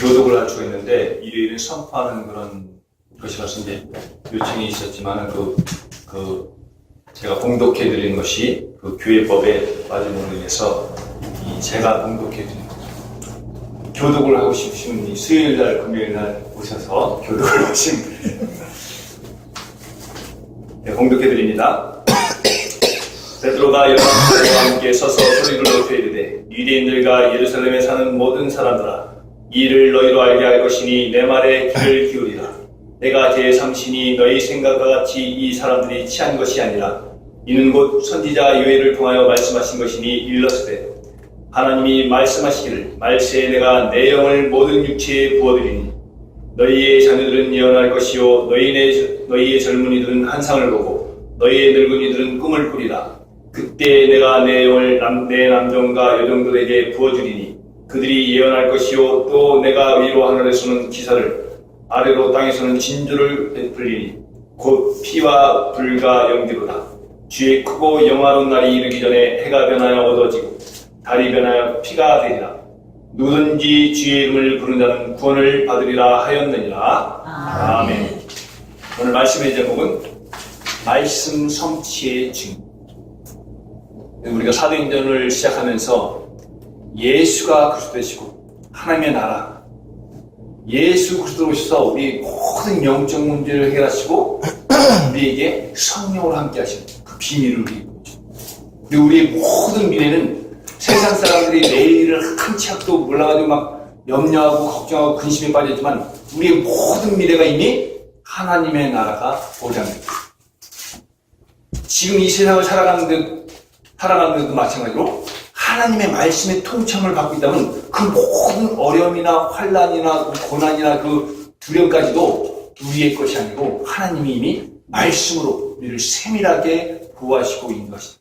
교독을 할 수가 있는데 일요일은 선포하는 그런 것이라서 이제 요청이 있었지만 제가 봉독해 드리는 것이 그 교회법에 빠짐으로 인해서 제가 봉독해 드리는 거죠. 교독을 하고 싶으신 분이 수요일 날, 금요일 날 오셔서 교독을 하시면 돼요. 네, 봉독해 드립니다. 베드로가 여러분들과 함께 서서 소리를 높여 이르되 유대인들과 예루살렘에 사는 모든 사람들아 이 일을 너희로 알게 할 것이니 내 말에 귀를 기울이라. 내가 제3신이 너희 생각과 같이 이 사람들이 취한 것이 아니라 이는 곧 선지자 요엘을 통하여 말씀하신 것이니 일렀으되 하나님이 말씀하시기를 말세에 내가 내 영을 모든 육체에 부어드리니 너희의 자녀들은 예언할 것이요 너희의 젊은이들은 환상을 보고 너희의 늙은이들은 꿈을 꾸리라. 그때 내가 내 영을 내 남종과 여종들에게 부어주리니 그들이 예언할 것이요 또 내가 위로 하늘에서는 기사를 아래로 땅에서는 진주를 베풀리니 곧 피와 불과 연기로다. 주의 크고 영화로운 날이 이르기 전에 해가 변하여 어두워지고 달이 변하여 피가 되리라. 누구든지 주의 이름을 부르는 자는 구원을 받으리라 하였느니라. 아멘. 오늘 말씀의 제목은 말씀 성취의 증. 우리가 사도행전을 시작하면서 예수가 그리스도 되시고 하나님의 나라, 예수 그리스도 오셔서 우리 모든 영적 문제를 해결하시고 우리에게 성령으로 함께 하시는 그 비밀을 우리에게 보여줍니다. 그리고 우리의 모든 미래는 세상 사람들이 내일을 한 치 앞도 몰라가지고 막 염려하고 걱정하고 근심에 빠졌지만 우리의 모든 미래가 이미 하나님의 나라가 보장됩니다. 지금 이 세상을 살아가는 데도 마찬가지로 하나님의 말씀의 통참을 받고 있다면 그 모든 어려움이나 환난이나 고난이나 그 두려움까지도 우리의 것이 아니고 하나님이 이미 말씀으로 우리를 세밀하게 보호하시고 있는 것입니다.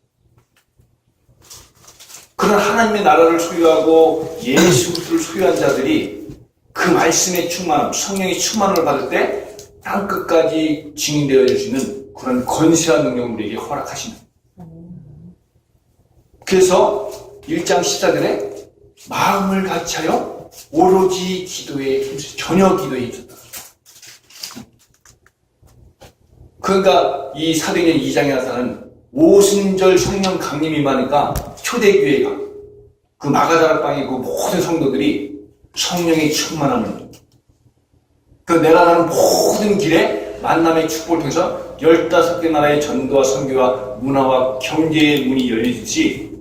그런 하나님의 나라를 소유하고 예수 그리스도를 소유한 자들이 그 말씀의 충만함, 성령의 충만함을 받을 때 땅끝까지 증인되어 줄 수 있는 그런 권세한 능력을 우리에게 허락하십니다. 그래서 1장 14절에 마음을 같이하여 오로지 기도에 힘쓰 전혀 기도에 힘썼다. 그러니까 이 사도행전 2장에 나타나는 오순절 성령 강림이 많으니까 초대교회가 그 마가다락방의 그 모든 성도들이 성령의 충만함을 내가 가는 모든 길에 만남의 축복을 통해서 15개 나라의 전도와 선교와 문화와 경제의 문이 열리듯이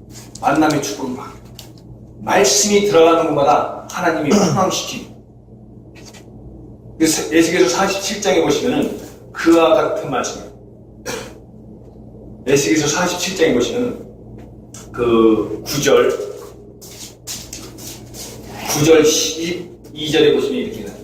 만남의 축복을 받게 됩니다. 말씀이 들어가는 곳마다 하나님이 풍성시키고 에스겔서 47장에 보시면은 그와 같은 말씀이에요. 에스겔서 47장에 보시면은 그 9절 12절에 보시면 이렇게 나와요.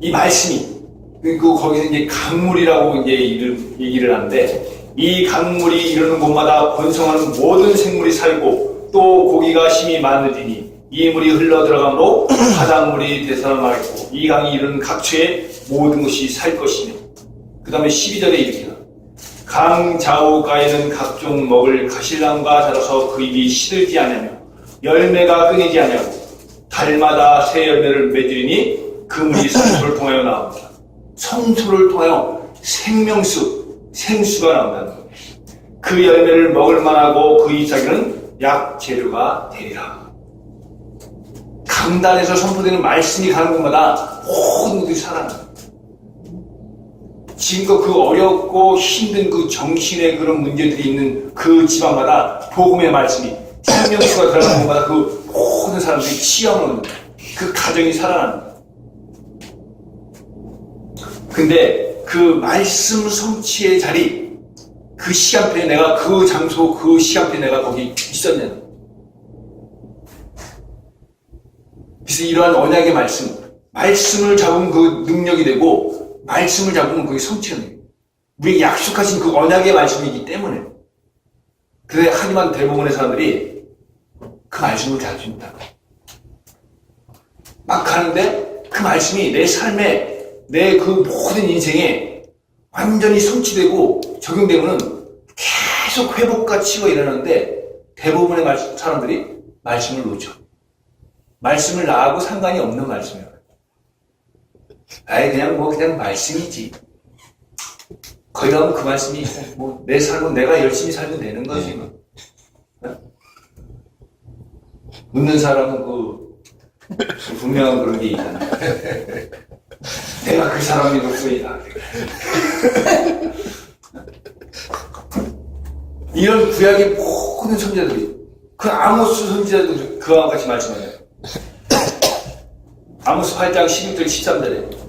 이 말씀이 거기는 이제 강물이라고 이제 얘기를 하는데 이 강물이 이르는 곳마다 번성하는 모든 생물이 살고 또 고기가 심히 많으리니 이 물이 흘러 들어가므로 바닷물이 되살아나겠고 이 강이 이르는 각처에 모든 것이 살 것이며 그 다음에 12절에 이렇게 나와요. 강 좌우가에는 각종 먹을 가실나무가 자라서 그 잎이 시들지 아니하며 열매가 끊이지 아니하고 달마다 새 열매를 맺으리니 그 물이 성소를 통하여 나옵니다. 성소를 통하여 생수가 나온다는 거예요. 그 열매를 먹을 만하고 그 잎사귀는 약 재료가 되리라. 강단에서 선포되는 말씀이 가는 곳마다 모든 것들이 살아납니다. 지금껏 그 어렵고 힘든 그 정신의 그런 문제들이 있는 그 집안마다 복음의 말씀이 생명수가 들어가는 곳마다 그 모든 사람들이 치유를 얻는 그 가정이 살아납니다. 근데 그 말씀 성취의 자리, 그 시간표에 내가 그 장소, 그 시간표에 내가 거기 있었냐. 그래서 이러한 언약의 말씀을 잡으면 그 능력이 되고, 말씀을 잡으면 그게 성취가 돼요. 우리에게 약속하신 그 언약의 말씀이기 때문에. 그래, 하지만 대부분의 사람들이 그 말씀을 잘 줍니다. 막 가는데 그 말씀이 내 삶에 내 그 모든 인생에 완전히 성취되고 적용되면 계속 회복과 치유가 일어나는데 대부분의 사람들이 말씀을 놓죠. 말씀을 나하고 상관이 없는 말씀이에요. 아예 그냥 그냥 말씀이지. 거기 가면 그 말씀이 내 삶은 내가 열심히 살면 되는 거지. 묻는 사람은 분명한 그런 게 있잖아. 내가 그 사람이로서이다. 이런 구약의 모든 선지자들이, 그 아모스 선지자도 그와 같이 말씀해요. 아모스 8장 11절 13절에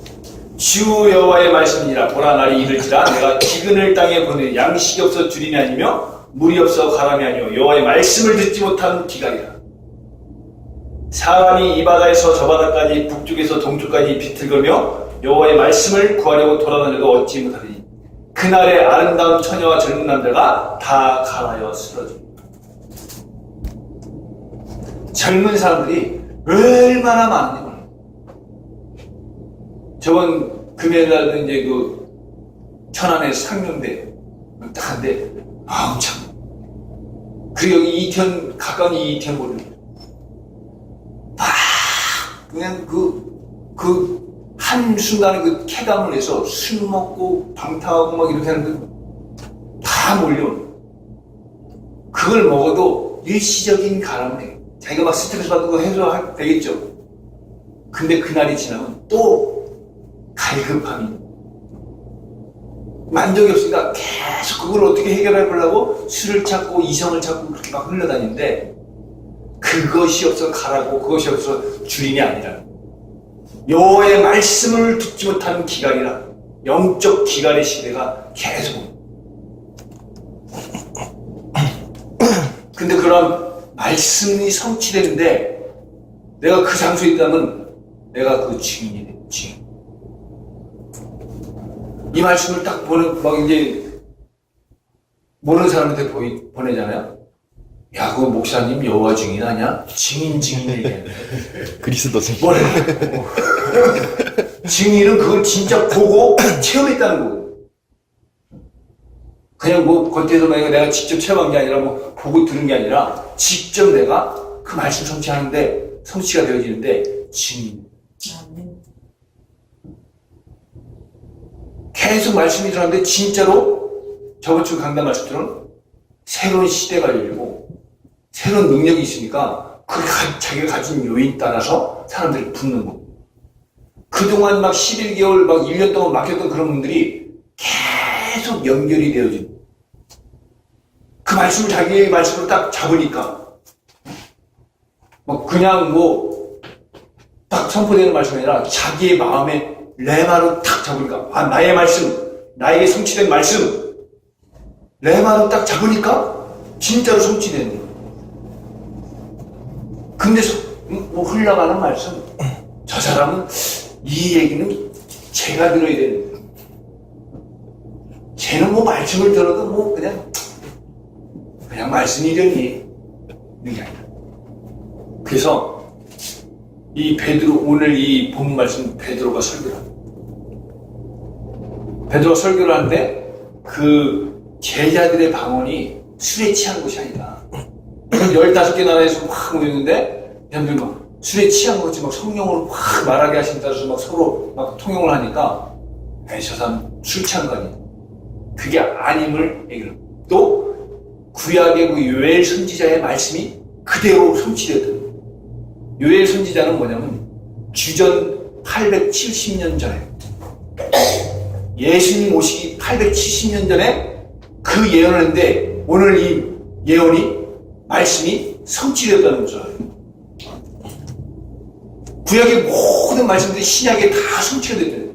주 여호와의 말씀이니라. 보라, 날이 이를지라 내가 기근을 땅에 보내 양식이 없어 주림이 아니며 물이 없어 가람이 아니요 여호와의 말씀을 듣지 못한 기갈이라. 사람이 이 바다에서 저 바다까지 북쪽에서 동쪽까지 비틀거며 여호와의 말씀을 구하려고 돌아다녀도 얻지 못하리니 그날의 아름다운 처녀와 젊은 남자가 다 갈아여 쓰러집니다. 젊은 사람들이 얼마나 많은지. 저번 금요일날도 이제 천안에 상명대 딱 한데 참. 그리고 여기 이태원, 가까운 이태원 보면 그냥 한순간에 쾌감을 해서 술 먹고 방탕하고 막 이렇게 하는데 다 몰려. 그걸 먹어도 일시적인 가람에 자기가 막 스트레스 받는 거 해소가 되겠죠. 근데 그날이 지나면 또 갈급함이, 만족이 없으니까 계속 그걸 어떻게 해결해 보려고 술을 찾고 이성을 찾고 그렇게 막 흘러다니는데, 그것이 없어 가라고, 그것이 없어 주림이 아니라 여호와의 말씀을 듣지 못하는 기갈이라. 영적 기갈의 시대가 계속. 근데 그런 말씀이 성취되는데 내가 그 장소에 있다면 내가 그 증인이 돼. 증인. 이 말씀을 딱 모르는 사람한테 보내잖아요. 야, 그 목사님 여호와 증인 아니야? 증인 얘기하는데. 그리스도 증인. 뭐래? 증인은 그걸 진짜 보고 체험했다는 거고. 그냥 겉에서 내가 직접 체험한 게 아니라 보고 들은 게 아니라 직접 내가 그 말씀 성취하는데, 성취가 되어지는데 증인. 계속 말씀이 들어가는데 진짜로 저번 주 강단 말씀처럼 새로운 시대가 열리고 새로운 능력이 있으니까 그 자기가 가진 요인 따라서 사람들이 붙는 거. 그동안 11개월 1년 동안 막혔던 그런 분들이 계속 연결이 되어진, 그 말씀을 자기의 말씀으로 딱 잡으니까 그냥 딱 선포되는 말씀이 아니라 자기의 마음에 레마로 딱 잡으니까, 나의 말씀, 나에게 성취된 말씀 레마로 딱 잡으니까 진짜로 성취되는 거예요. 근데 흘러가는 말씀, 저 사람은 이 얘기는 제가 들어야 되는 거예요. 쟤는 말씀을 들어도 그냥 말씀이려니 있는 게 아니라. 그래서 이 오늘 이 본문 말씀 베드로가 설교를 합니다. 베드로가 설교를 하는데 그 제자들의 방언이 술에 취한 것이 아니다. 15개 나라에서 막 모였는데 여러분들 술에 취한 것 같이 성령으로 막 말하게 하신다 해서 서로 통용을 하니까 저 사람 술 취한 거 아니야. 그게 아님을 얘기를 합니다. 또 구약의 요엘 선지자의 말씀이 그대로 성취되었다. 요엘 선지자는 뭐냐면 주전 870년 전에, 예수님 오시기 870년 전에 그 예언을 했는데 오늘 이 예언이, 말씀이 성취되었다는 거죠. 구약의 모든 말씀들이 신약에 다 성취가 됐대요.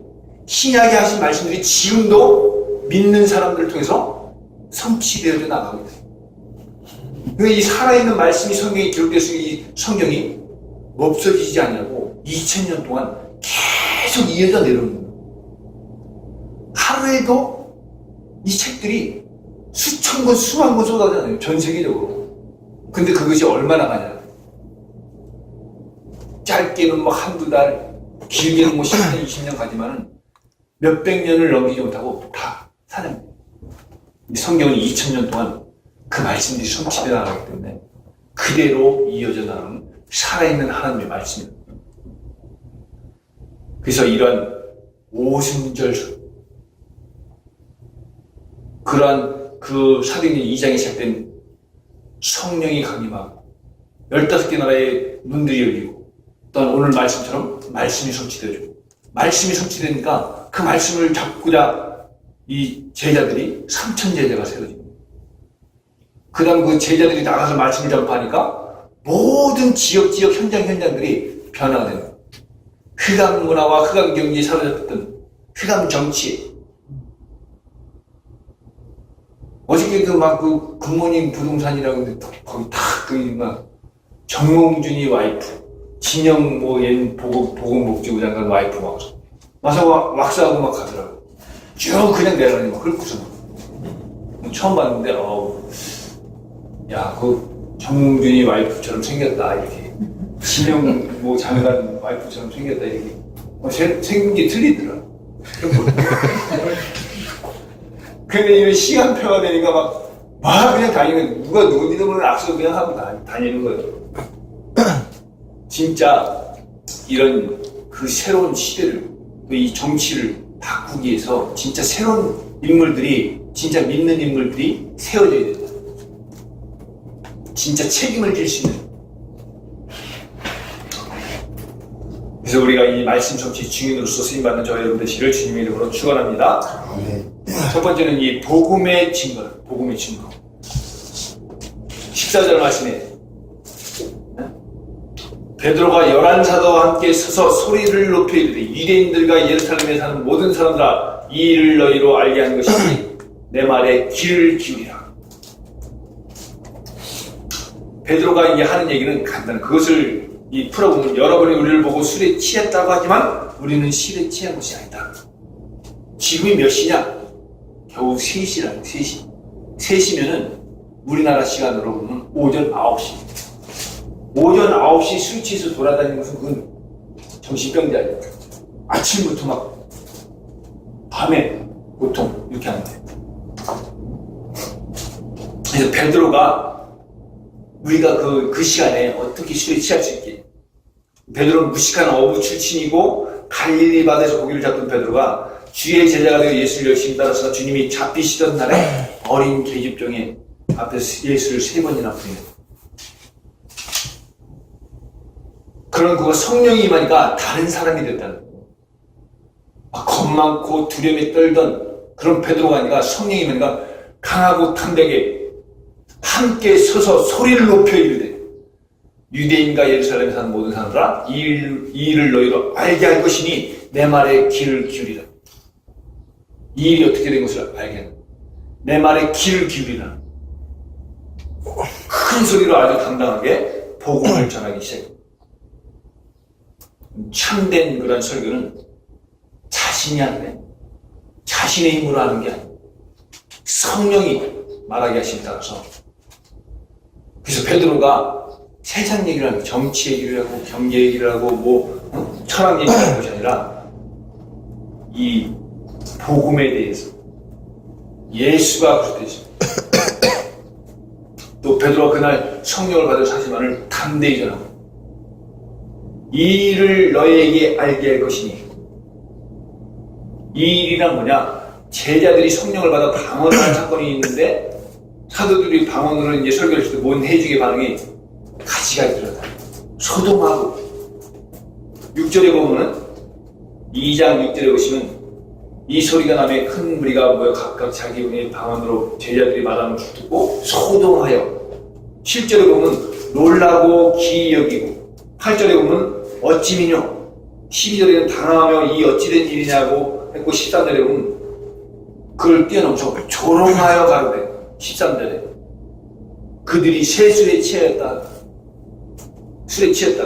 신약에 하신 말씀들이 지금도 믿는 사람들을 통해서 성취되어져 나가고 있어요. 그러니까 이 살아있는 말씀이 성경에 기록돼서 이 성경이 없어지지 않냐고 2000년 동안 계속 이어져 내려오는 거예요. 하루에도 이 책들이 수천 권, 수만 권 쏟아지잖아요. 전 세계적으로. 근데 그것이 얼마나 가냐. 짧게는 한두 달, 길게는 10년, 20년 가지만은 몇백 년을 넘기지 못하고 다 사는. 성경은 2000년 동안 그 말씀들이 성취되어 나가기 때문에 그대로 이어져 나가는 살아있는 하나님의 말씀입니다. 그래서 이런 오순절 그러한 그 사도행전 2장에 시작된 성령이 강림하고 15개 나라의 눈들이 열리고 또한 오늘 말씀처럼 말씀이 성취되어지고 말씀이 성취되니까 그 말씀을 잡고자 이 제자들이 3천 제자가 세워집니다. 그 다음 그 제자들이 나가서 말씀을 전파하니까 모든 지역 현장들이 변화가 됩니다. 흑암 문화와 흑암 경제에 사로잡혔던 흑암 정치. 어저께 그 굿모닝 부동산이라고 했는데 거기 막 정몽준이 와이프, 진영 보건복지부 장관 와이프 와서 왁스하고 막 가더라고. 쭉 그냥 내려가니 막 긁고서 처음 봤는데 야, 그 정몽준이 와이프처럼 생겼다 이렇게. 진영 장관 와이프처럼 생겼다 이렇게. 생긴 게 틀리더라. 근데 이런 시간표가 되니까 막 그냥 다니는, 누가 누군지도 모르는 악수 그냥 하고 다니는 거예요. 진짜 이런 그 새로운 시대를, 이 정치를 바꾸기 위해서 진짜 새로운 인물들이, 진짜 믿는 인물들이 세워져야 된다. 진짜 책임을 질 수 있는. 그래서 우리가 이 말씀 정치 증인으로서 쓰임받는 저와 여러분 되시기를 주님의 이름으로 축원합니다. 첫 번째는 이 복음의 증거. 14절 말씀에 베드로가 11사도와 함께 서서 소리를 높여 이르되 유대인들과 예루살렘에 사는 모든 사람들아 이 일을 너희로 알게 하는 것이니 내 말에 귀를 기울이라. 베드로가 이게 하는 얘기는 간단해. 그것을 풀어보면 여러분이 우리를 보고 술에 취했다고 하지만 우리는 술에 취한 것이 아니다. 지금이 몇 시냐? 겨우 3시라고. 3시. 3시면은 우리나라 시간으로 보면 오전 9시. 오전 9시 술 취해서 돌아다니는 것은 그건 정신병자예요. 아침부터 막 밤에 보통 이렇게 하는데. 그래서 베드로가 우리가 그 시간에 어떻게 술에 취할 수 있게. 베드로는 무식한 어부 출신이고 갈릴리 바다에서 고기를 잡던 베드로가 주의 제자가 되어 예수를 열심히 따라서 주님이 잡히시던 날에 어린 계집종의 앞에서 예수를 3번이나 부르는. 그런 그가 성령이 임하니까 다른 사람이 됐다는 거예요. 겁 많고 두려움에 떨던 그런 베드로가 아니라 성령이 임하니까 강하고 담대하게 함께 서서 소리를 높여 이르되 유대인과 예루살렘에 사는 모든 사람들아 이 일을 너희로 알게 할 것이니 내 말에 귀를 기울이라. 이 일이 어떻게 된 것을 알게 하는. 내 말에 귀를 기울이라. 큰 소리로 아주 당당하게 복음을 전하기 시작합니다. 참된 그런 설교는 자신이 하는, 자신의 힘으로 하는 게 아니고 성령이 말하게 하심에 따라서. 그래서 베드로가 세상 얘기를 하고 정치 얘기를 하고 경제 얘기를 하고 철학 얘기를 하는 것이 아니라 이 복음에 대해서 예수가 그랬듯이 또 베드로가 그날 성령을 받을 사실만을 담대히 전하고 이 일을 너희에게 알게 할 것이니. 이 일이란 뭐냐? 제자들이 성령을 받아 방언을 한 사건이 있는데 사도들이 방언으로 이제 설교를 했을 때 뭔 해중의 반응이 가지가 들었다. 소동하고. 6절에 보면은 2장 6절에 보시면 이 소리가 나며 큰 무리가 모여 각각 자기 은혜의 방언으로 제자들이 말하는 줄 듣고 소동하여. 7절에 보면 놀라고 기이 여기고. 8절에 보면 어찌미뇨. 12절에는 당황하며 이 어찌된 일이냐고 했고 13절에 보면 그걸 뛰어넘쳐 조롱하여 가로되. 13절에 그들이 새 술에 취했다. 술에 취했다.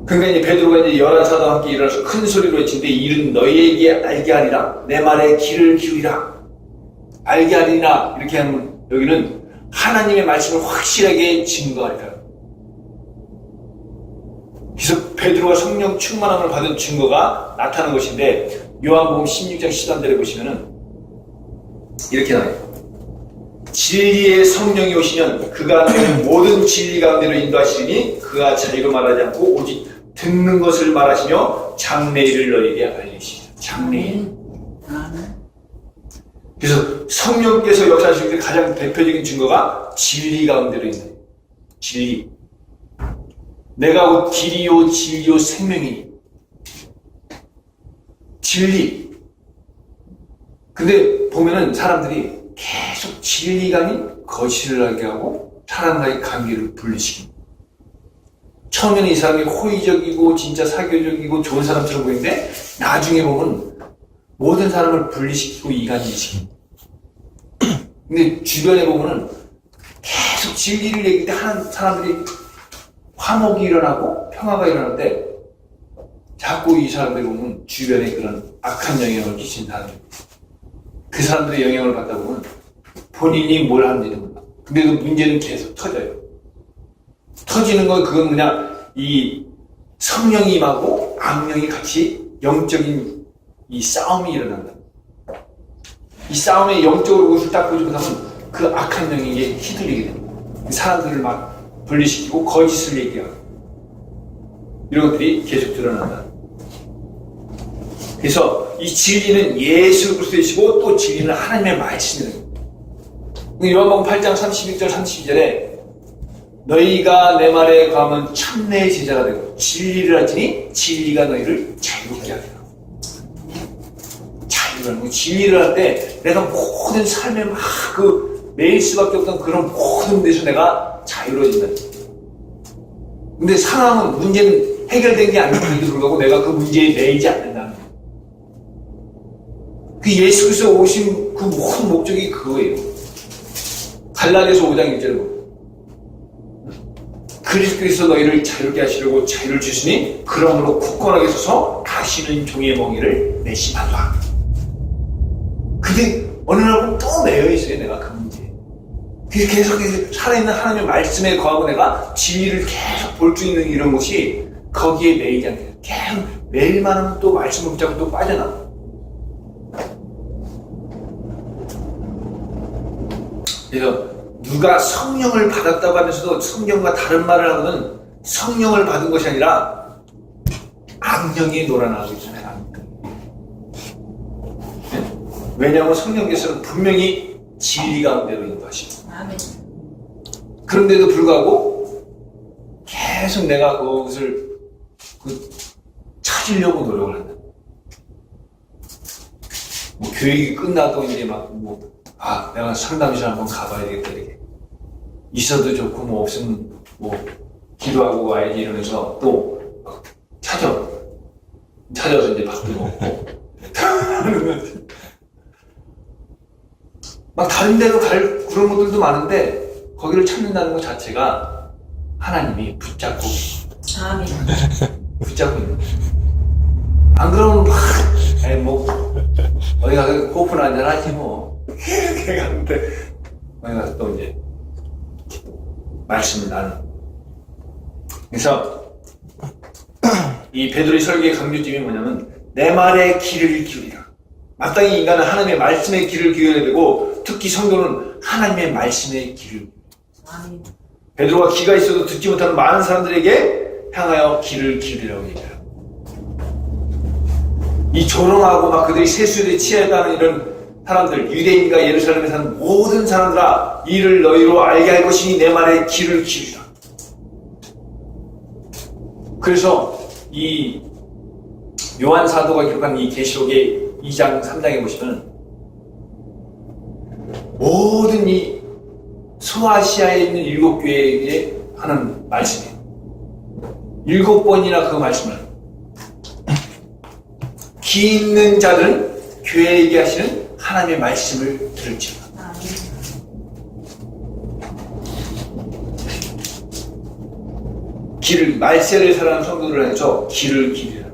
그러니까 이제 베드로가 이제 11사도와 함께 일어나서 큰 소리로 외치는데 이 일은 너희에게 알게 하리라. 내 말에 귀를 기울이라. 알게 하리라. 이렇게 하면 여기는 하나님의 말씀을 확실하게 증거하리라. 그래서 베드로가 성령 충만함을 받은 증거가 나타나는 것인데 요한복음 16장 13절에 보시면은 이렇게 나와요. 진리의 성령이 오시면 그가 너희를 모든 진리 가운데로 인도하시리니 그가 자기로 말하지 않고 오직 듣는 것을 말하시며 장래일을 너희에게 알리시리라. 장래일. 그래서 성령께서 역사하실 때 가장 대표적인 증거가 진리 가운데로 있는 진리. 내가 곧 길이요 진리요 생명이니. 진리. 근데 보면은 사람들이 계속 진리가 아닌 거짓을 하게 하고 사람과의 관계를 분리시킵니다. 처음에는 이 사람이 호의적이고 진짜 사교적이고 좋은 사람처럼 보이는데 나중에 보면 모든 사람을 분리시키고 이간질시킵니다. 근데 주변에 보면은 계속 진리를 얘기할 때 하는 사람들이 화목이 일어나고 평화가 일어날 때 자꾸 이 사람들이 보면 주변에 그런 악한 영향을 끼친 사람들, 그 사람들의 영향을 받다 보면 본인이 뭘 하는지도 몰라. 근데 그 문제는 계속 터져요. 터지는 건 그건 그냥 이 성령이 임하고 악령이 같이 영적인 이 싸움이 일어난다. 이 싸움에 영적으로 옷을 딱 보지 못하면 그 악한 영에게 휘둘리게 됩니다. 사람들을 막 분리시키고 거짓을 얘기하고 이런 것들이 계속 드러난다. 그래서 이 진리는 예수 그리스도이시고 또 진리는 하나님의 말씀입니다. 요한복음 8장 31절 32절에 너희가 내 말에 거하면 참내의 제자가 되고 진리를 알지니 진리가 너희를 자유롭게 하리라. 자유라는 거. 진리를 할 때 내가 모든 삶에 막 그 매일 수밖에 없던 그런 모든 데서 내가 자유로워진다. 근데 상황은 문제는 해결된 게 아닌데도 불구하고 내가 그 문제에 매이지 않는다는 거예요. 그 예수 그리스도 오신 그 모든 목적이 그거예요. 갈라디아서 5장 1절에 보면 그리스도께서 너희를 자유롭게 하시려고 자유를 주시니 그러므로 굳건하게 서서 다시는 종의 멍에를 매심하라. 근데 어느 날 또 매여 있어요. 내가 그 문제에. 그래서 계속 살아있는 하나님의 말씀에 거하고 내가 진리를 계속 볼 수 있는 이런 것이 거기에 매이지 않게 계속 매일만 하면 또 말씀을 붙잡고 또 빠져나와. 그래서 누가 성령을 받았다고 하면서도 성령과 다른 말을 하고는 성령을 받은 것이 아니라 악령이 놀아나고 있잖아요. 왜냐하면 성령께서는 분명히 진리 가운데로 인도하시고 그런데도 불구하고 계속 내가 그것을 찾으려고 노력을 한다. 뭐 교육이 끝나도 이제 내가 상담실 한번 가봐야 되겠다, 이렇게. 있어도 좋고, 뭐, 없으면, 뭐, 기도하고 와야지 이러면서 또, 찾아서 이제 밥도 먹고. 막 다른 데로 갈 그런 것들도 많은데, 거기를 찾는다는 것 자체가 하나님이 붙잡고, 붙잡고 있는 거예요. 안 그러면 어디 가서 코프나 한잔 하지 뭐. 이렇게 가는데, 거기 가서 또 이제, 말씀을 나누는. 그래서, 이 베드로의 설교의 강조점이 뭐냐면, 내 말에 귀를 기울이라. 마땅히 인간은 하나님의 말씀에 귀를 기울여야 되고, 특히 성도는 하나님의 말씀에 귀를. 베드로가 귀가 있어도 듣지 못하는 많은 사람들에게 향하여 귀를 기울이라고 얘기해요. 이 조롱하고 막 그들이 세수에 취했다는 이런 사람들, 유대인과 예루살렘에 사는 모든 사람들아, 이를 너희로 알게 할 것이니 내 말에 귀를 기울이라. 그래서 이 요한 사도가 기록한 이 계시록의 2장 3장에 보시면 모든 이 소아시아에 있는 7교회에 하는 말씀이에요. 7번이나 그 말씀을 귀 있는 자들은 교회에게 하시는 하나님의 말씀을 들을지어다. 길을, 말세를 살아가는 성도들을 해서 길을 기울이라.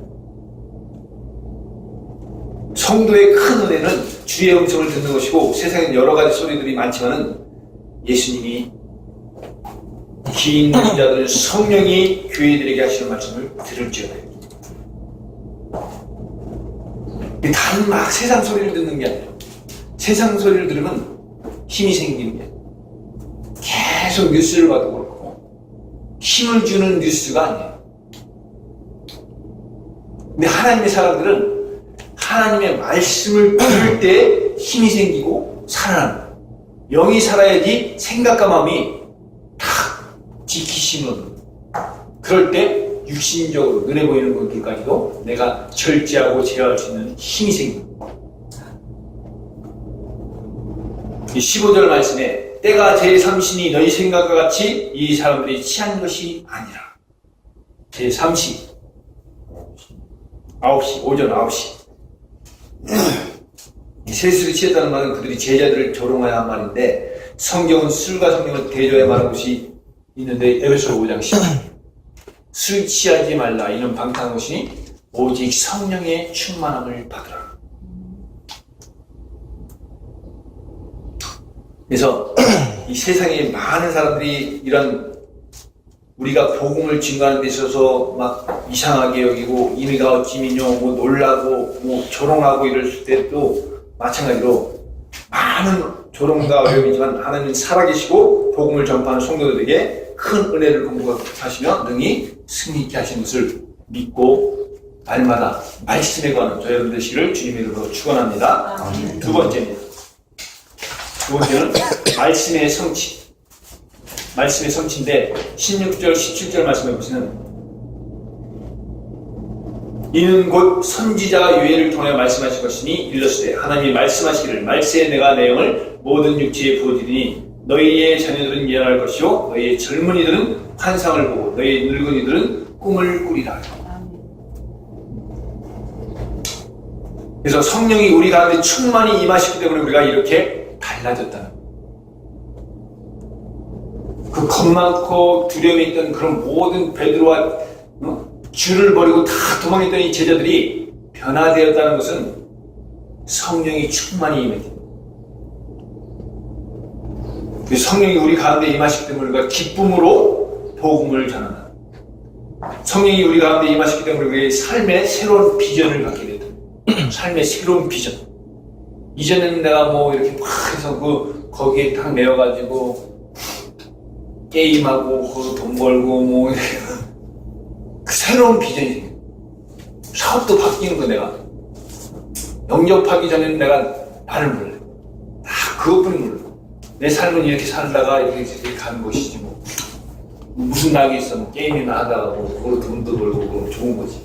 성도의 큰 은혜는 주의 음성을 듣는 것이고, 세상엔 여러 가지 소리들이 많지만은 예수님이 귀 있는 자들은 성령이 교회들에게 하시는 말씀을 들을지어다. 다른 막 세상 소리를 듣는 게 아니라, 세상 소리를 들으면 힘이 생기는 게 아니라, 계속 뉴스를 봐도 그렇고 힘을 주는 뉴스가 아니에요. 근데 하나님의 사람들은 하나님의 말씀을 들을 때 힘이 생기고 살아나는 거예요. 영이 살아야지 생각과 마음이 탁 지키시는. 그럴 때 육신적으로 눈에 보이는 것들까지도 내가 절제하고 제어할 수 있는 힘이 생깁니다. 이 15절 말씀에 때가 제3신이 너희 생각과 같이 이 사람들이 취한 것이 아니라 제3신 9시, 오전 9시 이 세수를 취했다는 말은 그들이 제자들을 조롱하여 한 말인데 성경은 술과 성령을 대조해 말한 것이 있는데 에베소 5장 10절 술 취하지 말라 이는 방탕한 것이니 오직 성령의 충만함을 받으라. 그래서 이 세상에 많은 사람들이 이런 우리가 복음을 증거하는 데 있어서 막 이상하게 여기고 이미가 어찌미뇨 뭐 놀라고 뭐 조롱하고 이럴 때도 마찬가지로 많은 조롱과 어려움이지만 하나님은 살아계시고 복음을 전파하는 성도들에게 큰 은혜를 공급하시며 능히 승리 있게 하시는 것을 믿고 날마다 말씀에 관한 저 여러분 되시기를 주님의 이름으로 축원합니다. 두 번째입니다. 두 번째는 말씀의 성취. 말씀의 성취인데 16절, 17절 말씀해 보시면 이는 곧 선지자가 유예를 통하여 말씀하신 것이니 일렀으되 하나님이 말씀하시기를 말세에 내가 내 영을 모든 육체에 부어주리니 너희의 자녀들은 예언할 것이요 너희의 젊은이들은 환상을 보고 너희의 늙은이들은 꿈을 꾸리라. 그래서 성령이 우리 가운데 충만히 임하시기 때문에 우리가 이렇게 달라졌다는 그 겁 많고 두려움에 있던 그런 모든 베드로와 줄을 버리고 다 도망했던 이 제자들이 변화되었다는 것은 성령이 충만히 임했기 때문에 성령이 우리 가운데 임하시기 때문에 우리가 기쁨으로 복음을 전한다. 성령이 우리 가운데 임하시기 때문에 우리의 삶의 새로운 비전을 갖게 됐다. 삶의 새로운 비전. 이전에는 내가 뭐 이렇게 막 해서 거기에 딱 매여가지고 게임하고 돈 벌고 뭐 그 새로운 비전이 생겨. 사업도 바뀌는 거 내가 영접하기 전에는 내가 나를 몰라. 다 그것뿐이 몰라. 내 삶은 이렇게 살다가 이렇게 가는 것이지 뭐 무슨 낙이 있어 뭐 게임이나 하다가 뭐 그걸로 돈도 벌고 그러면 좋은 거지.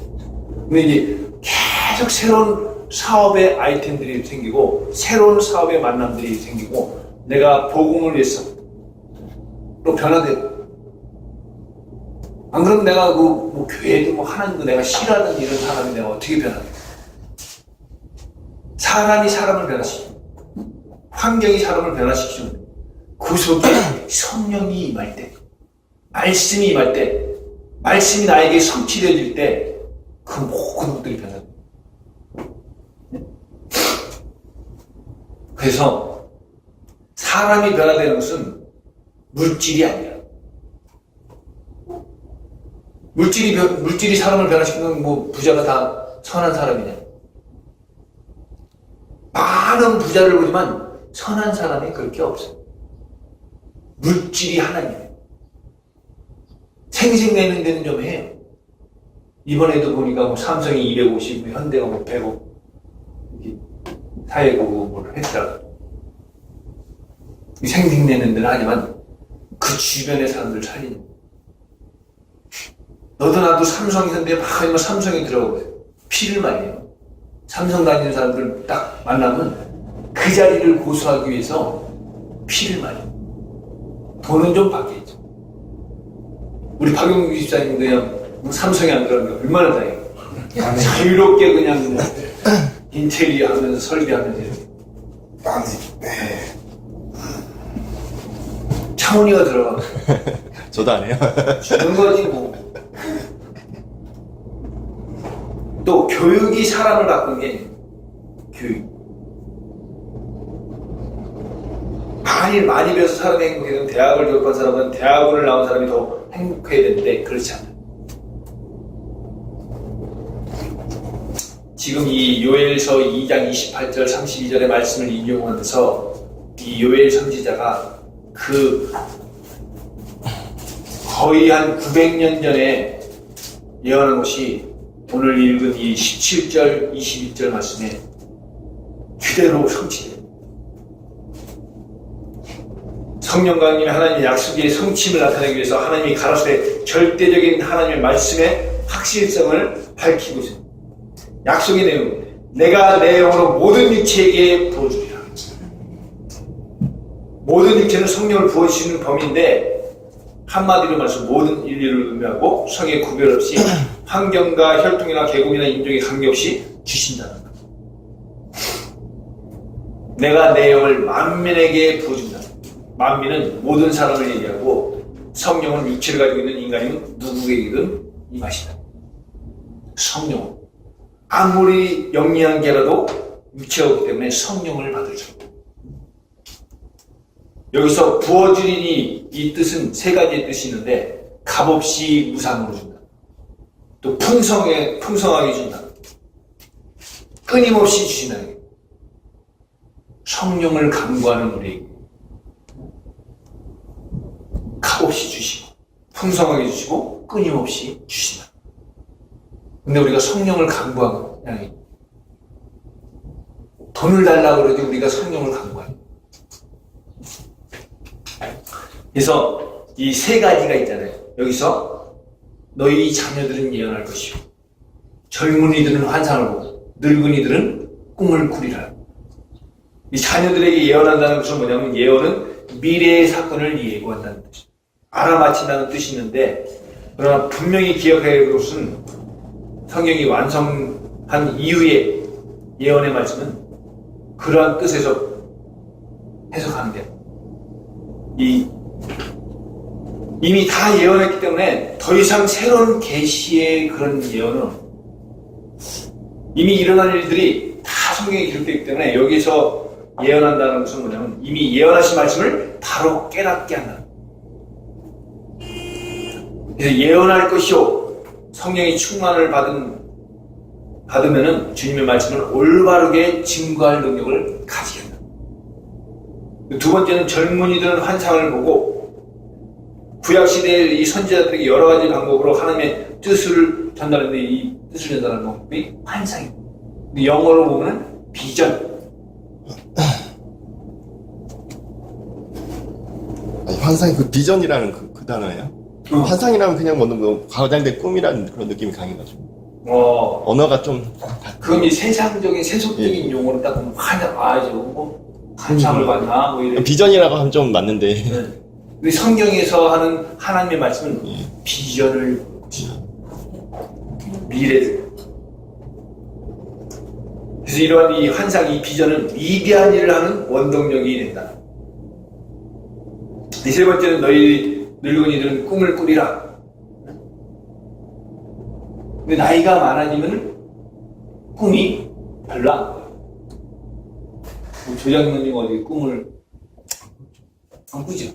근데 이제 계속 새로운 사업의 아이템들이 생기고 새로운 사업의 만남들이 생기고 내가 복음을 위해서 또 변화되고 안 그러면 내가 뭐 교회도 뭐 하나님도 내가 싫어하는 이런 사람이 내가 어떻게 변하게? 사람이 사람을 변화시키고 환경이 사람을 변화시키고 그 속에 성령이 임할 때 말씀이 임할 때 말씀이 나에게 성취되어질 때 그 모든 것들이 변화돼요. 그래서 사람이 변화되는 것은 물질이 아니라 물질이 사람을 변화시키는 뭐 부자가 다 선한 사람이냐? 많은 부자를 보지만 선한 사람이 그렇게 없어요. 물질이 하나님이에요. 생색내는 데는 좀 해요. 이번에도 보니까 뭐 삼성이 250, 현대가 뭐 100억 사회공헌을 했더라고요. 생색내는 데는 하지만 그 주변의 사람들 살리는 거예요. 너도 나도 삼성 현대에 막 하면 삼성에 들어가고요. 피를 말해요. 삼성 다니는 사람들 딱 만나면 그 자리를 고수하기 위해서 피를 말해요. 돈은 좀 받겠죠. 우리 박용규 집사님도 그냥 삼성에 안 들어가는 게 얼마나 다행이에요. 자유롭게 그냥 인테리어 하면서 설계하면서 이렇게. 차원이가 들어가고. 저도 안 해요. 주는 거지 뭐. 또 교육이 사람을 바꾼 게 교육. 많이 배워서 사람이 행복해지면 대학을 졸업한 사람은 대학원을 나온 사람이 더 행복해야 되는데 그렇지 않아요. 지금 이 요엘서 2장 28절 32절의 말씀을 인용하면서 이 요엘 선지자가 그 거의 한 900년 전에 예언한 것이 오늘 읽은 이 17절, 21절 말씀에 그대로 성취돼요. 성령과 하나님의 약속의 성취를 나타내기 위해서 하나님이 가라사대 절대적인 하나님의 말씀의 확실성을 밝히고 있습니다. 약속의 내용, 내가 내 영으로 모든 육체에게 부어주리라. 모든 육체는 성령을 부어주시는 범위인데 한마디로 말해서 모든 인류를 의미하고 성에 구별 없이 환경과 혈통이나 계급이나 인종에 관계없이 주신다는 것. 내가 내 영을 만민에게 부어준다. 만민은 모든 사람을 얘기하고 성령은 육체를 가지고 있는 인간이면 누구에게든 임하신다. 성령. 아무리 영리한 개라도 육체가 없기 때문에 성령을 받을 수 없다. 여기서 부어주리니 이 뜻은 세 가지의 뜻이 있는데 값없이 무상으로 준다. 또 풍성하게 준다. 끊임없이 주신다. 성령을 간구하는 우리에게 값없이 주시고 풍성하게 주시고 끊임없이 주신다. 근데 우리가 성령을 간구하고 그냥 돈을 달라고 그러지 우리가 성령을 간구하는. 그래서 이 세 가지가 있잖아요. 여기서 너희 자녀들은 예언할 것이요 젊은이들은 환상을 보고 늙은이들은 꿈을 꾸리라. 이 자녀들에게 예언한다는 것은 뭐냐면 예언은 미래의 사건을 예고한다는 뜻이에요. 알아맞힌다는 뜻이 있는데 그러나 분명히 기억해야 할 것은 성경이 완성한 이후에 예언의 말씀은 그러한 뜻에서 해석하는 게 이미 다 예언했기 때문에 더 이상 새로운 계시의 그런 예언은 이미 일어난 일들이 다 성경에 기록되기 때문에 여기서 예언한다는 것은 뭐냐면 이미 예언하신 말씀을 바로 깨닫게 한다. 그래서 예언할 것이요 성령의 충만을 받으면은 주님의 말씀을 올바르게 증거할 능력을 가지게 한다. 두 번째는 젊은이들은 환상을 보고 구약시대의 이 선지자들에게 여러 가지 방법으로 하나님의 뜻을 전달하는데 이 뜻을 전달하는 방법이 환상입니다. 근데 영어로 보면 비전. 아니, 환상이 그 비전이라는 그 단어예요? 환상이라면 그냥 뭐 과장된 꿈이라는 그런 느낌이 강해가지고 언어가 좀 그럼 이 세상적인 세속적인 용어로 딱 보면 저거 뭐 환상을 봤나 뭐 이래. 비전이라고 하면 좀 맞는데 네. 우리 성경에서 하는 하나님의 말씀은 비전을 미래를. 그래서 이러한 이 환상, 이 비전은 위대한 일을 하는 원동력이 된다. 이 세 번째는 너희 늙은이들은 꿈을 꾸리라. 근데 나이가 많아지면 꿈이 별로 안 보여. 조장님은 어디 꿈을 안 꾸죠?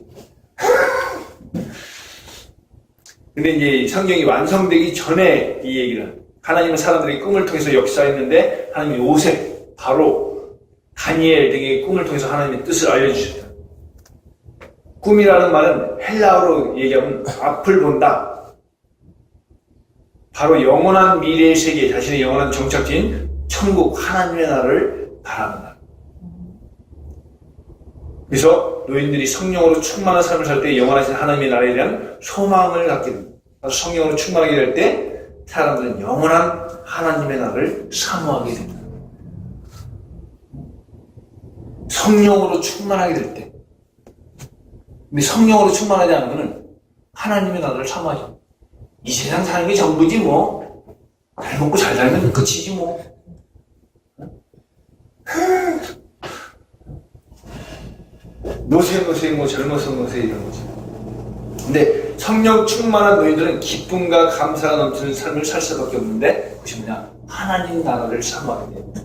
근데 이제 성경이 완성되기 전에 이 얘기를 하나님은 사람들이 꿈을 통해서 역사했는데 하나님이 요셉, 바로 다니엘 등의 꿈을 통해서 하나님의 뜻을 알려주셨다. 꿈이라는 말은 헬라어로 얘기하면 앞을 본다. 바로 영원한 미래의 세계, 자신의 영원한 정착지인 천국 하나님의 나라를 바라본다. 그래서 노인들이 성령으로 충만한 삶을 살 때 영원하신 하나님의 나라에 대한 소망을 갖게 됩니다. 성령으로 충만하게 될 때 사람들은 영원한 하나님의 나라를 사모하게 됩니다. 성령으로 충만하게 될 때. 근데 성령으로 충만하지 않으면 하나님의 나라를 사모하죠. 이 세상 사는 게 전부지 뭐. 잘 먹고 잘 살면 끝이지 뭐. 노세 뭐 젊어서 노세 이런 거지. 근데 성령 충만한 너희들은 기쁨과 감사가 넘치는 삶을 살 수밖에 없는데 그것이 뭐냐? 하나님 나라를 사모하게 됩니다.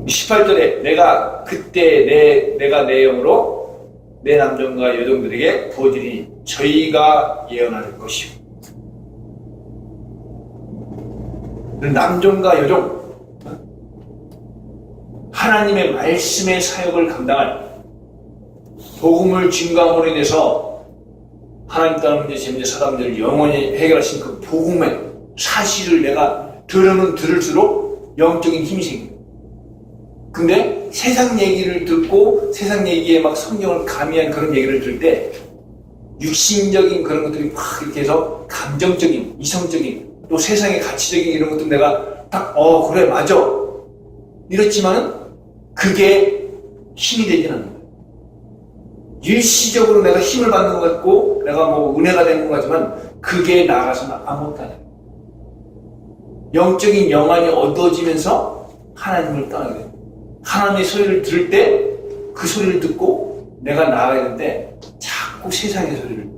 18절에 내가 그때 내가 내 영으로 내 남종과 여종들에게 부어주리니 저희가 예언할 것이요. 남종과 여종 하나님의 말씀의 사역을 감당할 복음을 증거함으로 인해서 하나님 따르는 문제, 제 문제, 사람 문제를 영원히 해결하신 그 복음의 사실을 내가 들으면 들을수록 영적인 힘이 생겨요. 근데 세상 얘기를 듣고 세상 얘기에 막 성경을 가미한 그런 얘기를 들을 때 육신적인 그런 것들이 막 이렇게 해서 감정적인, 이성적인, 또 세상의 가치적인 이런 것들 내가 딱 그래 맞아 이렇지만은 그게 힘이 되진 않는 거예요. 일시적으로 내가 힘을 받는 것 같고 내가 뭐 은혜가 되는 것 같지만 그게 나아가서는 아무것도 아니에요. 영적인 영안이 어두워지면서 하나님을 떠나게 돼요. 하나님의 소리를 들을 때 그 소리를 듣고 내가 나아가야 되는데 자꾸 세상의 소리를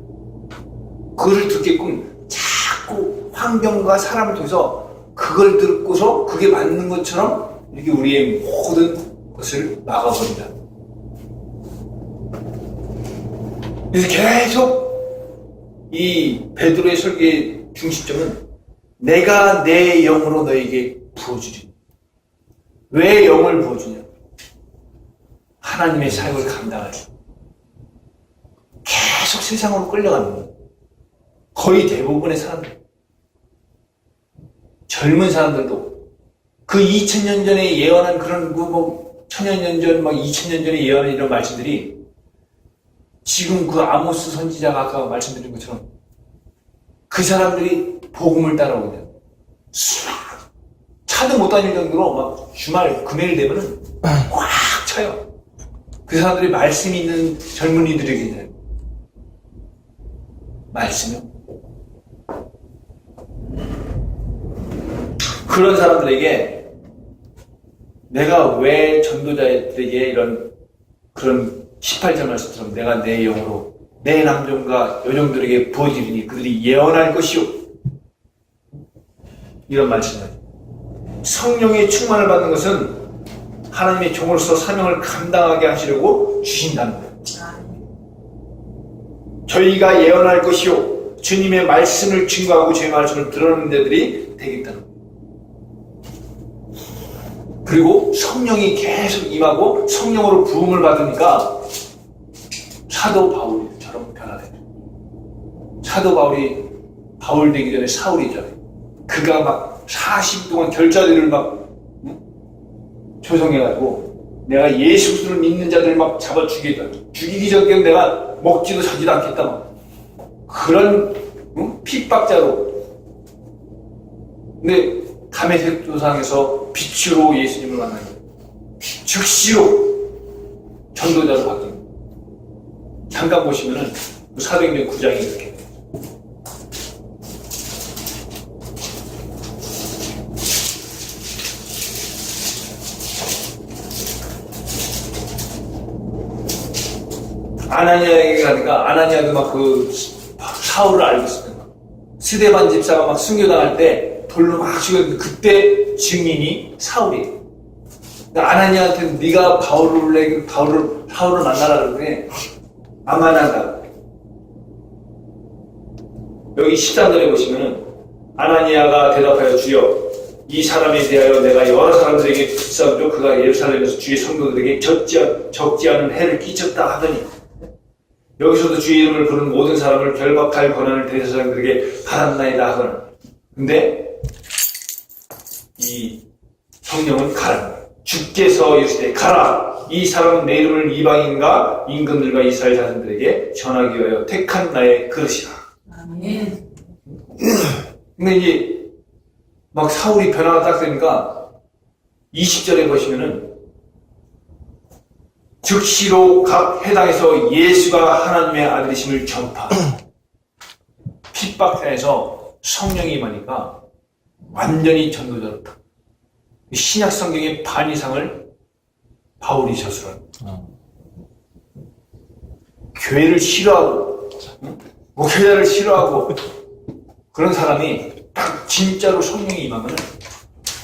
그걸 듣게끔 자꾸 환경과 사람을 통해서 그걸 듣고서 그게 맞는 것처럼 이렇게 우리의 모든 것을 막아버린다. 그래서 계속 이 베드로의 설교의 중심점은 내가 내 영으로 너에게 부어주리. 왜 영을 부어주냐? 하나님의 사역을 감당하죠. 계속 세상으로 끌려가는 거예요. 거의 대부분의 사람들, 젊은 사람들도 그 2000년 전에 예언한 그런 뭐 1000년 전, 막 2000년 전에 예언한 이런 말씀들이 지금 그 아모스 선지자가 아까 말씀드린 것처럼 그 사람들이 복음을 따라오게 돼요. 차도 못 다닐 정도로 막 주말 금요일 되면은 꽉 차요. 그 사람들이 말씀이 있는 젊은이들에게 말씀이요. 그런 사람들에게 내가 왜 전도자들에게 이런 그런 18절 말씀처럼 내가 내 영으로 내 남종과 여종들에게 부어지리니 그들이 예언할 것이요 이런 말씀이에요. 성령의 충만을 받는 것은 하나님의 종으로서 사명을 감당하게 하시려고 주신다는 거예요. 저희가 예언할 것이요 주님의 말씀을 증거하고 주의 말씀을 드러내는 데들이 되겠다는 거예요. 그리고 성령이 계속 임하고 성령으로 부음을 받으니까 사도 바울처럼 변화돼요. 사도 바울이 바울 되기 전에 사울이잖아요. 그가 막 40일 동안 결자들을 막 조성해가지고 내가 예수 그리스도를 믿는 자들 막 잡아 죽이겠다. 죽이기 전에 내가 먹지도 자지도 않겠다. 막. 그런 핍박자로. 근데 다메섹 도상에서 빛으로 예수님을 만나요. 즉시로 전도자로 바뀝니다. 잠깐 보시면은 사도행전 9장이 이렇게. 아나니아에게 가니까 아나니아도 막 그 사울을 알고 있었던 스데반 집사가 막 순교당할 때 돌로 막 죽였는데 그때 증인이 사울이에요. 아나니아한테는 네가 사울을 만나라 그러더니 안 만난다. 여기 13절에 보시면은 아나니아가 대답하여 주여 이 사람에 대하여 내가 여러 사람들에게 붙잡죠. 그가 예루살렘에서 주의 성도들에게 적지 않은 해를 끼쳤다 하더니 여기서도 주의 이름을 부르는 모든 사람을 결박할 권한을 대제사장들에게 받았나이다 하거나. 근데 이 성령은 가라. 주께서 이르시되 가라. 이 사람은 내 이름을 이방인과 임금들과 이스라엘 자손들에게 전하기 위하여 택한 나의 그릇이라. 아멘. 근데 이제 막 사울이 변화가 딱 되니까 20절에 보시면은 즉시로 각 해당에서 예수가 하나님의 아들이심을 전파. 핍박해서 성령이 임하니까 완전히 전도자로 신약 성경의 반 이상을 바울이 저술합니다. 교회를 싫어하고 목회자를 싫어하고 그런 사람이 딱 진짜로 성령이 임하면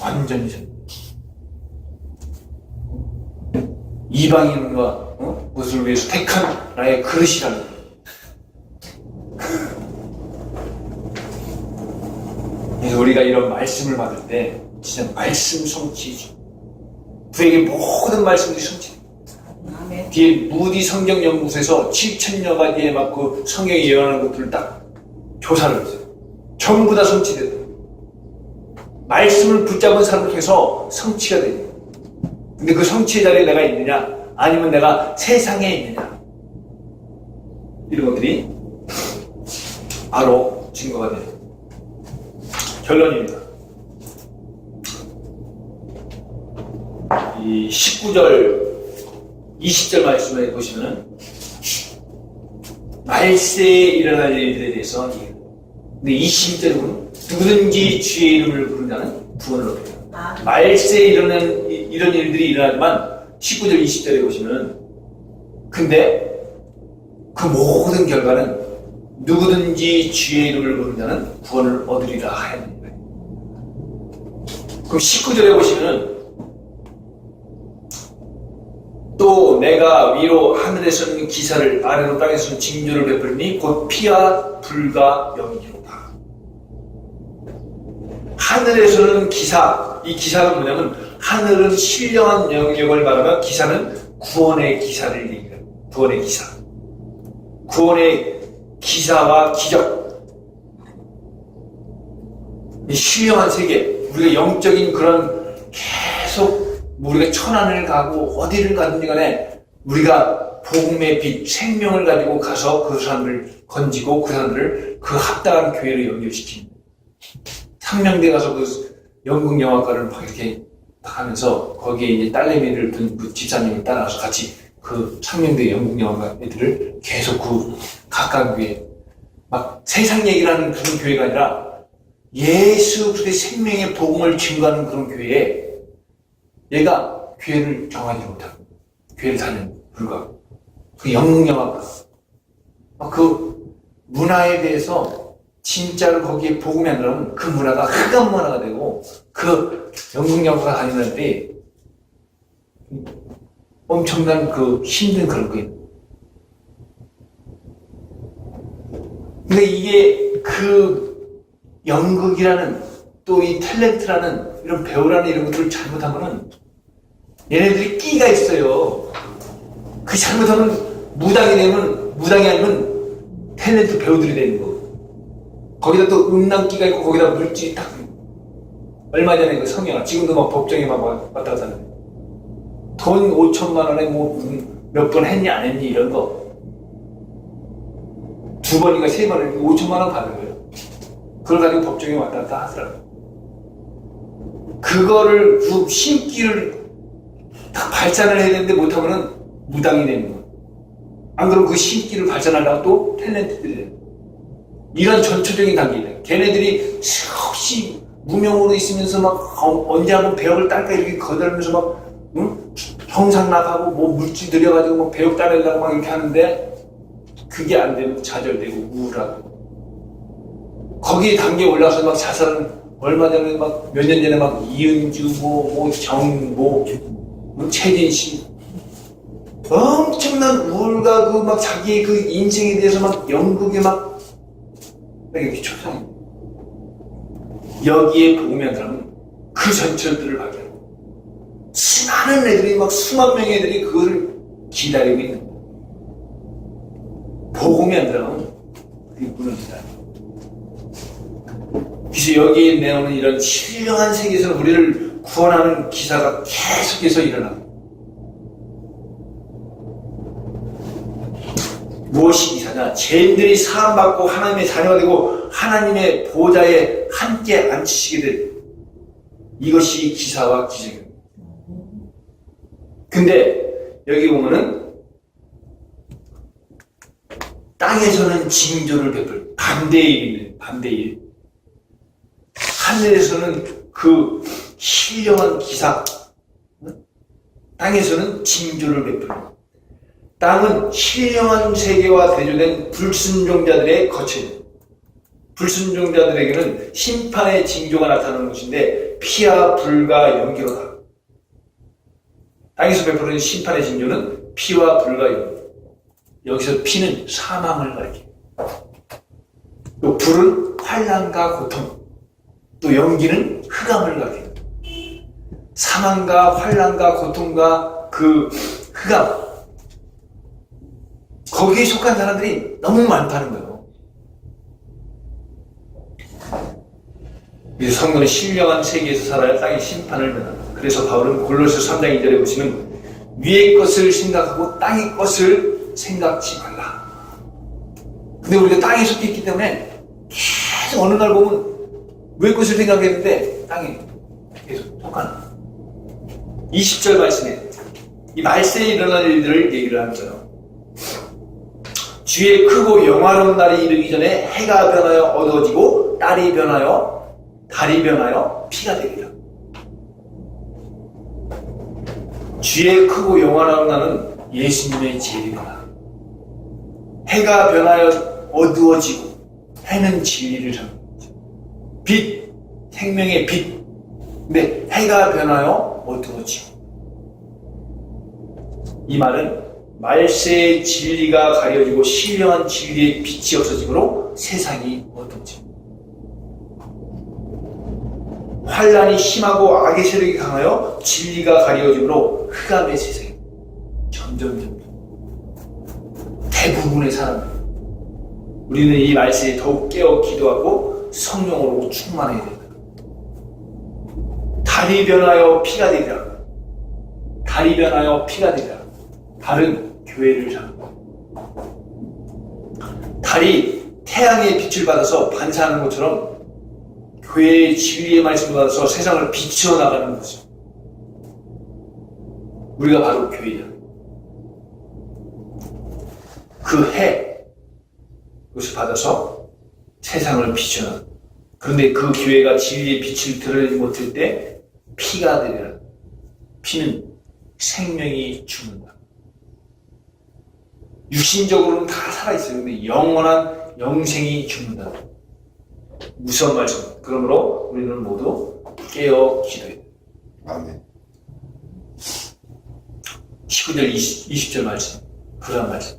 완전히 전도. 이방인과 무엇을 위해서 택한 나의 그릇이라는 거예요. 그래서 우리가 이런 말씀을 받을 때 진짜 말씀 성취죠. 그에게 모든 말씀들이 성취. 아멘. 뒤에 무디 성경연구소에서 7,000여 가지의 막 그 성경에 예언하는 것들을 딱 조사를 했어요. 전부 다 성취돼요. 말씀을 붙잡은 사람을 통해서 성취가 돼요. 근데 그 성취의 자리에 내가 있느냐, 아니면 내가 세상에 있느냐, 이런 것들이 바로 증거가 돼요. 결론입니다. 이 19절, 20절 말씀을 보시면은 말세에 일어날 일들에 대해서 얘기해요. 근데 20절은 누구든지 주의 이름을 부르는 자는 구원을 얻게 돼요. 말세에 일어나는 이런 일들이 일어나지만 19절, 20절에 보시면은 근데 그 모든 결과는 누구든지 주의 이름을 부르는 자는 구원을 얻으리라 하였느니라. 그럼 19절에 보시면은 또 내가 위로 하늘에서는 기사를 아래로 땅에서는 징조를 베풀니 곧 피와 불과 영이로다. 하늘에서는 기사, 이 기사가 뭐냐면 하늘은 신령한 영역을 말하면 기사는 구원의 기사를 얘기해요. 구원의 기사. 구원의 기사와 기적. 이 신령한 세계, 우리가 영적인 그런 계속 우리가 천안을 가고 어디를 가든지 간에 우리가 복음의 빛, 생명을 가지고 가서 그 사람을 건지고 그 사람들을 그 합당한 교회로 연결시키는 상명대 가서 그 연극영화과를 막 이렇게 하면서 거기에 이제 딸내미를 둔 그 집사님을 따라서 같이 그 상명대 연극영화과 애들을 계속 그 각각 교회 막 세상 얘기를 하는 그런 교회가 아니라 예수 그리스도의 생명의 복음을 증거하는 그런 교회에 얘가 교회를 정하지 못하고 교회를 다니는 불구하고 그 연극영화과 그 문화에 대해서 진짜로 거기에 복음이 안 들어가면 그 문화가 흑암 문화가 되고 그 연극영화가 다니는 애들이 엄청난 그 힘든 그런 거예요. 근데 이게 그 연극이라는 또 이 탤런트라는 이런 배우라는 이런 것들을 잘못하면은 얘네들이 끼가 있어요. 그 잘못하면 무당이 아니면 탤런트 배우들이 되는 거. 거기다 또 음란기가 있고 거기다 물질이 딱. 얼마 전에 그 성형아 지금도 막 법정에 막 왔다 갔다 하는데 돈 5천만 원에 뭐 몇 번 했니 안 했니 이런 거 2번인가 3번을 5천만 원 받은 거예요. 그걸 가지고 법정에 왔다 갔다 하더라고요. 그거를 그 신기를 다 발산을 해야 되는데 못하면은 무당이 되는 거예요. 안 그러면 그 신기를 발산하려고 또 탤런트들이 돼요. 이런 전초적인 단계예요. 걔네들이 수없이 무명으로 있으면서 막 언제 한번 배역을 딸까 이렇게 거들면서 막 형상락하고 뭐 물질 들여가지고 뭐 배역 따내려고 막 이렇게 하는데 그게 안 되면 좌절되고 우울하고 거기 단계에 올라가서 막 자살은 얼마 전에 막 몇 년 전에 막 이은주 최진 씨 엄청난 우울과 그 막 자기의 그 인생에 대해서 막 연극에 막 이렇게 초상해. 여기에 복음이 안 들어가면 그 전철들을 발견해. 수많은 애들이 막 수만 명의 애들이 그거를 기다리고 있는 거야. 복음이 안 들어가면 그게 무너진다. 그래서 여기에 내놓는 이런 신령한 세계에서 우리를 구원하는 기사가 계속해서 일어나고 무엇이 기사냐? 죄인들이 사함받고 하나님의 자녀가 되고 하나님의 보좌에 함께 앉히시게 될 이것이 기사와 기적입니다. 근데 여기 보면은 땅에서는 징조를 베풀 반대의 일입니다. 반대의 일. 하늘에서는 그 신령한 기사, 땅에서는 징조를 베풀. 땅은 신령한 세계와 대조된 불순종자들의 거처입니다. 불순종자들에게는 심판의 징조가 나타나는 것인데 피와 불과 연기로다. 땅에서 베푸는 심판의 징조는 피와 불과 연기. 여기서 피는 사망을 가리켜요. 또 불은 환난과 고통, 또 연기는 흑암을 가리켜요. 사망과 환난과 고통과 그 흑암, 거기에 속한 사람들이 너무 많다는 거예요. 그래서 성도는 신령한 세계에서 살아야 땅의 심판을 면한다. 그래서 바울은 골로새 3장 2절에 보시면 위의 것을 생각하고 땅의 것을 생각지 말라. 근데 우리가 땅에 속해 있기 때문에 계속 어느 날 보면 위의 것을 생각했는데 땅에 계속 속하는 20절 말씀에 이 말세에 일어날 일들을 얘기를 하는 거예요. 주의 크고 영화로운 날이 이르기 전에 해가 변하여 어두워지고 달이 변하여 피가 되리라. 주의 크고 영화로운 날은 예수님의 재림이다. 해가 변하여 어두워지고 해는 진리를 하는 거죠. 빛, 생명의 빛. 근데 해가 변하여 어두워지고 이 말은 말세의 진리가 가려지고 신령한 진리의 빛이 없어지므로 세상이 어두워집니다. 환란이 심하고 악의 세력이 강하여 진리가 가려지므로 흑암의 세상이 점점 대부분의 사람들 우리는 이 말세에 더욱 깨어 기도하고 성령으로 충만해야 된다. 달이 변하여 피가 되리라. 달이 변하여 피가 되리라. 달은 교회를 향합니다. 달이 태양의 빛을 받아서 반사하는 것처럼 교회의 진리의 말씀을 받아서 세상을 비추어 나가는 거죠. 우리가 바로 교회야. 그 해, 그것을 받아서 세상을 비추어 나가. 그런데 그 교회가 진리의 빛을 드러내지 못할 때 피가 되리라. 피는 생명이 죽는다. 육신적으로는 다 살아있어요. 근데 영원한 영생이 죽는다. 무서운 말씀. 그러므로 우리는 모두 깨어 기도해야 돼요. 아멘. 19절 20절 말씀. 그런 말씀.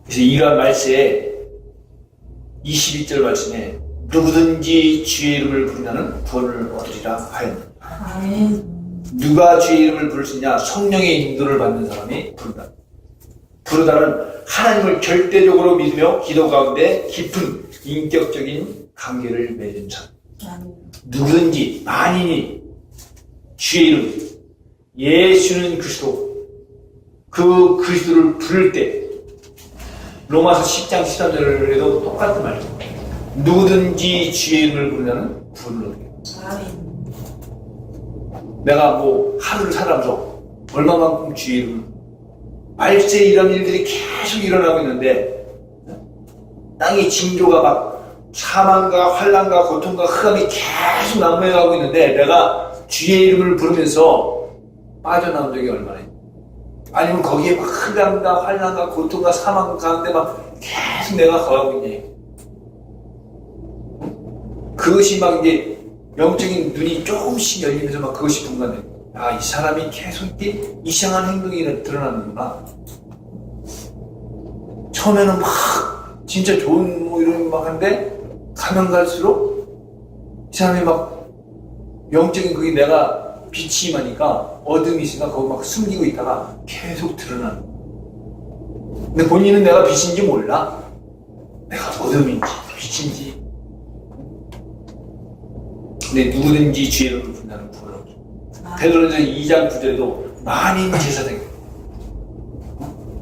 그래서 이러한 말씀에 21절 말씀에 누구든지 주의 이름을 부르면 구원을 얻으리라 하였느니라. 아멘. 누가 주의 이름을 부를 수 있냐? 성령의 인도를 받는 사람이 부른다. 부르다는 하나님을 절대적으로 믿으며 기도 가운데 깊은 인격적인 관계를 맺은 사람. 아멘. 누구든지 만인이 주의 이름 예수는 그리스도 그 그리스도를 부를 때 로마서 10장 13절에도 똑같은 말이에요. 누구든지 주의 이름을 부르면 구원을 얻게. 아멘. 내가 뭐 하루를 살아서 얼마만큼 주의 이름을 말세 이런 일들이 계속 일어나고 있는데 땅의 징조가 막 사망과 환난과 고통과 흑암이 계속 난무해가고 있는데 내가 주의 이름을 부르면서 빠져나온 적이 얼마나 있냐. 아니면 거기에 막 흑암과 환난과 고통과 사망 가운데 막 계속 내가 거하고 있냐. 그것이 막 이제 영적인 눈이 조금씩 열리면서 막 그것이 분간돼. 아, 이 사람이 계속 이렇게 이상한 행동이 드러나는구나. 처음에는 막 진짜 좋은 뭐 이런 막 한데 가면 갈수록 이 사람이 막 영적인 그게 내가 빛이 임하니까 어둠이 있으니까 거기 막 숨기고 있다가 계속 드러나는 거야. 근데 본인은 내가 빛인지 몰라. 내가 어둠인지 빛인지. 근데 누구든지 주의 이름을 부른다는 구원을 얻게. 베드로전서 2장 9절에도 만인 제사장이요.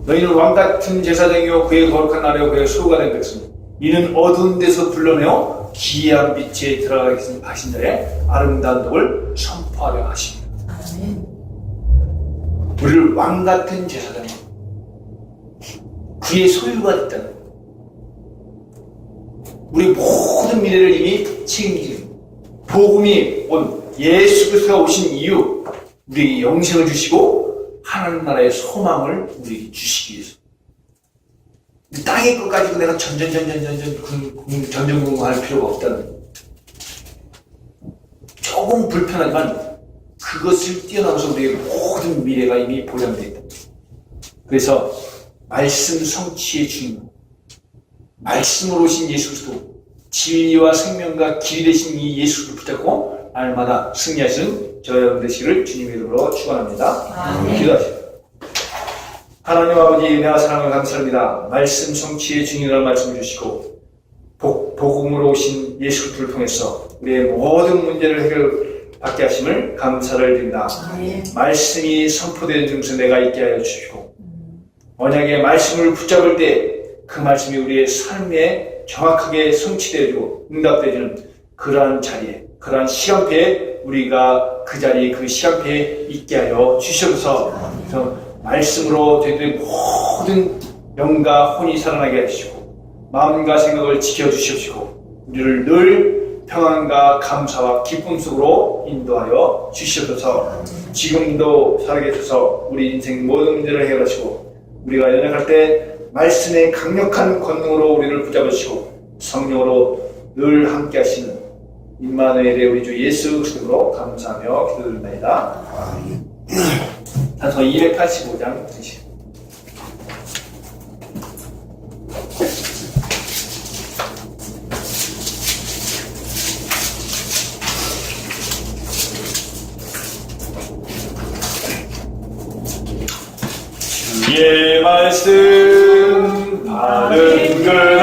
너희는 왕같은 제사장이요 그의 거룩한 나라요 그의 소유가 된 백성. 이는 어두운 데서 불러내어 기이한 빛에 들어가게 하신 자의 아름다운 덕을 선포하려 하십니다. 아멘. 우리를 왕같은 제사장이요 그의 소유가 됐다는 거예요. 우리 모든 미래를 이미 책임지는 복음이 온 예수 그리스도가 오신 이유 우리에게 영생을 주시고 하나님 나라의 소망을 우리에게 주시기 위해서. 땅의 것 가지고 내가 전전공부할 필요가 없다는 거예요. 조금 불편하지만 그것을 뛰어넘어서 우리의 모든 미래가 이미 보장되어 있다. 그래서 말씀 성취의 주님, 말씀으로 오신 예수 그리스도, 진리와 생명과 길이 되신 이 예수를 붙잡고 날마다 승리하시는 저와 여러분 되시기를 주님의 이름으로 축원합니다. 아멘. 기도하시죠. 하나님 아버지 은혜와 사랑을 감사합니다. 말씀 성취의 주님이라는 말씀을 주시고 복음으로 오신 예수 그리스도를 통해서 우리의 모든 문제를 해결받게 하심을 감사를 드립니다. 아멘. 말씀이 선포되는 중에서 내가 있게 하여 주시고 언약의 말씀을 붙잡을 때 그 말씀이 우리의 삶에 정확하게 성취되고 응답되는 그러한 자리에 그러한 시간표에 우리가 그 자리에 그 시간표에 있게 하여 주시옵소서. 그래서 말씀으로 저희들의 모든 영과 혼이 살아나게 해주시고 마음과 생각을 지켜주시옵시고 우리를 늘 평안과 감사와 기쁨 속으로 인도하여 주시옵소서. 지금도 살아계 하셔서 우리 인생 모든 문제를 해결하시고 우리가 연약할 때 말씀의 강력한 권능으로 우리를 붙잡으시고 성령으로 늘 함께 하시는 임마누엘의 우리 주 예수 그리스도로 감사하며 기도드립니다. 단서 285장 드시고 주의 말씀 바른 그날